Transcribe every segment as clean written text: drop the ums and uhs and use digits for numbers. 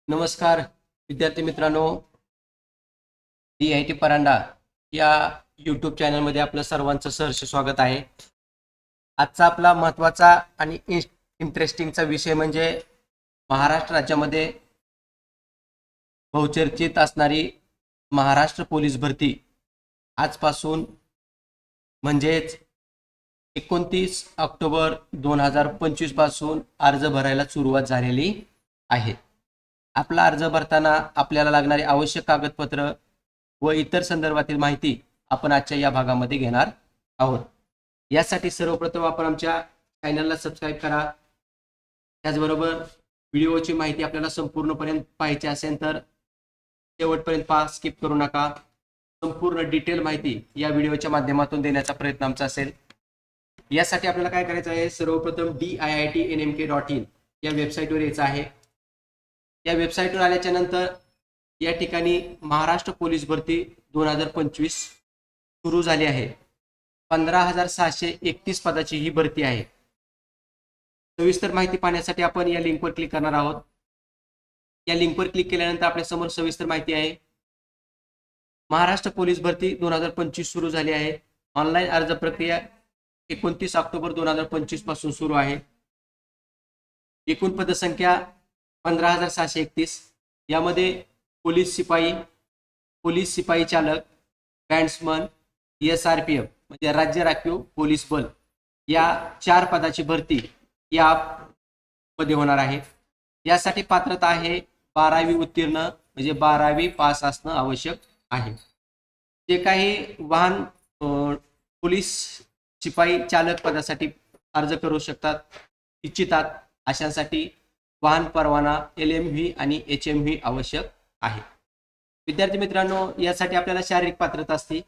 नमस्कार विद्यार्थी मित्रांनो, DIT परांडा या यूट्यूब चॅनलमध्ये आपलं सर्वांचं सहर्ष स्वागत आहे. आजचा आपला महत्त्वाचा आणि इंटरेस्टिंगचा विषय म्हणजे महाराष्ट्र राज्यामध्ये बहुचर्चित असणारी महाराष्ट्र पोलीस भरती आजपासून म्हणजेच 29 ऑक्टोबर 2025 पासून अर्ज भरायला सुरुवात झालेली आहे. आपला अर्ज भरताना आपल्याला लागणारी आवश्यक कागदपत्र व इतर संदर्भातील माहिती आपण आजच्या या भागामध्ये घेणार आहोत. यासाठी सर्वप्रथम आपण आमच्या चॅनलला सबस्क्राईब करा. त्याचबरोबर व्हिडिओची माहिती आपल्याला संपूर्णपर्यंत पाहायची असेल तर शेवटपर्यंत पहा, स्किप करू नका. संपूर्ण डिटेल माहिती या व्हिडिओच्या माध्यमातून देण्याचा प्रयत्न आमचा असेल. यासाठी आपल्याला काय करायचं आहे, सर्वप्रथम diitnmk.in या वेबसाईटवर यायचं आहे. या वेबसाईटवर आल्याच्या नंतर या ठिकाणी महाराष्ट्र पोलीस भरती 2025 सुरू झाली आहे. 15,631 पदाची ही भरती आहे. सविस्तर माहिती पाहण्यासाठी आपण या लिंकवर क्लिक करणार आहोत. या लिंकवर क्लिक केल्यानंतर आपल्या समोर सविस्तर माहिती आहे. महाराष्ट्र पोलीस भरती 2025 सुरू झाली आहे. ऑनलाईन अर्ज प्रक्रिया 29 ऑक्टोबर 2025 पासून सुरू आहे. एकूण पदसंख्या 15,631. यामध्ये पोलीस शिपाई चालक, बँड्समन, SRPF म्हणजे राज्य राखीव पोलीस बल या 4 पदाची भरती या मध्ये होणार आहे. यासाठी पात्रता आहे 12वी उत्तीर्ण म्हणजे 12वी पास असणं आवश्यक आहे. जे काही वाहन पोलीस शिपाई चालक पदासाठी अर्ज करू इच्छितात अशांसाठी वाहन परवाना LMV आणि HMV आवश्यक आहे. विद्यार्थी मित्रांनो, यासाठी आपल्याला शारीरिक पात्रता असते.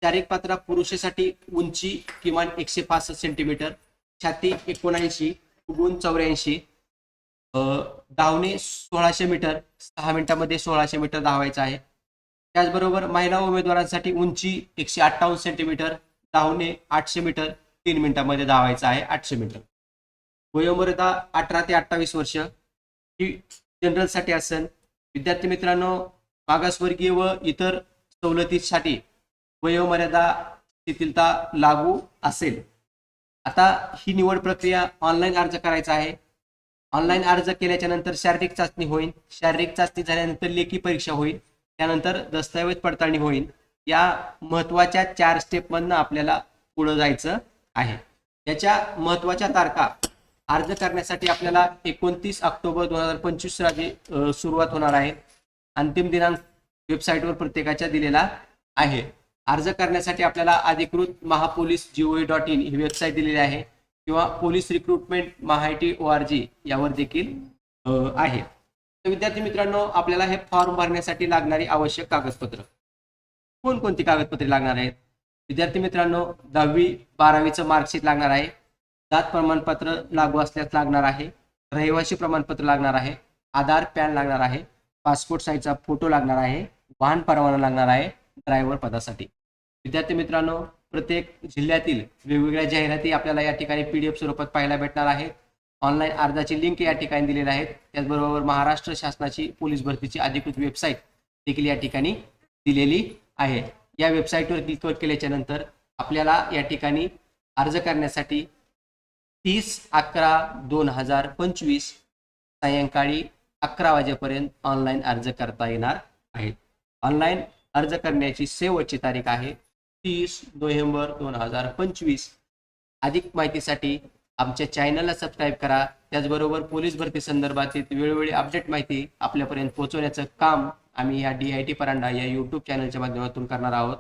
शारीरिक पात्रता पुरुषासाठी उंची किमान 165 सेंटीमीटर, छाती 79, गुण 84, धावणे 1600 मीटर, 6 मिनिटांमध्ये 1600 मीटर धावायचं आहे. त्याचबरोबर महिला उमेदवारांसाठी उंची 158 सेंटीमीटर, धावणे 800 मीटर, 3 मिनिटांमध्ये धावायचं आहे 800 मीटर. वयोमर्यादा 18 ते 28 वर्ष ही जनरलसाठी असेल. विद्यार्थी मित्रांनो, मागासवर्गीय व इतर सवलतीसाठी वयोमर्यादा शिथिलता लागू असेल. आता ही निवड प्रक्रिया ऑनलाईन अर्ज करायचा आहे. ऑनलाईन अर्ज केल्याच्या नंतर शारीरिक चाचणी होईल. शारीरिक चाचणी झाल्यानंतर लेखी परीक्षा होईल. त्यानंतर दस्तऐवज पडताळणी होईल. या महत्त्वाच्या 4 स्टेपमधनं आपल्याला पुढे जायचं आहे. याच्या महत्त्वाच्या तारखा अर्ज करण्यासाठी आपल्याला 29 ऑक्टोबर 2025 रोजी सुरुवात होणार आहे. अंतिम दिनांक वेबसाईटवर प्रत्येकाच्या दिलेला आहे. अर्ज करण्यासाठी आपल्याला अधिकृत mahapolis.gov.in ही वेबसाईट दिलेली आहे किंवा पोलीस रिक्रुटमेंट MAHITI.org यावर देखील आहे. तर विद्यार्थी मित्रांनो, आपल्याला हे फॉर्म भरण्यासाठी लागणारी आवश्यक कागदपत्र कोणकोणती कागदपत्रे लागणार आहेत? विद्यार्थी मित्रांनो, 10वी 12वीचं मार्कशीट लागणार आहे. जात प्रमाणपत्र लागू असल्यास लागणार आहे. रहिवासी प्रमाणपत्र लागणार आहे. आधार, पॅन लागणार आहे. पासपोर्ट साईजचा फोटो लागणार आहे. वाहन परवाना लागणार आहे ड्रायव्हर पदासाठी. विद्यार्थी मित्रांनो, प्रत्येक जिल्ह्यातील वेगवेगळ्या जाहिराती आपल्याला या ठिकाणी PDF स्वरूपात पाहायला भेटणार आहेत. ऑनलाईन अर्जाची लिंक या ठिकाणी दिलेली आहेत. त्याचबरोबर महाराष्ट्र शासनाची पोलीस भरतीची अधिकृत वेबसाईट देखील या ठिकाणी दिलेली आहे. या वेबसाईटवर क्लिक केल्याच्या नंतर आपल्याला या ठिकाणी अर्ज करण्यासाठी 30/11/2025 सायंकाळी 11 वाजेपर्यंत ऑनलाईन अर्ज करता येणार आहे. ऑनलाईन अर्ज करण्याची शेवटची तारीख आहे 30 नोव्हेंबर 2025. अधिक माहितीसाठी आमच्या चॅनलला सबस्क्राईब करा. त्याचबरोबर पोलीस भरती संदर्भातील वेळोवेळी अपडेट माहिती आपल्यापर्यंत पोहोचवण्याचं काम आम्ही या DIT परांडा या यूट्यूब चॅनलच्या माध्यमातून करणार आहोत.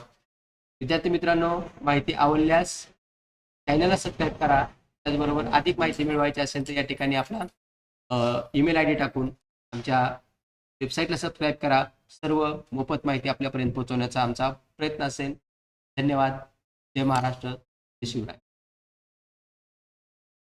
विद्यार्थी मित्रांनो, माहिती आवडल्यास चॅनलला सबस्क्राईब करा. त्याचबरोबर अधिक माहिती मिळवायची असेल तर या ठिकाणी आपला ईमेल ID टाकून आमच्या वेबसाईटला सबस्क्राईब करा. सर्व मोफत माहिती आपल्यापर्यंत पोहोचवण्याचा आमचा प्रयत्न असेल. धन्यवाद. जय महाराष्ट्र, जय शिवराय.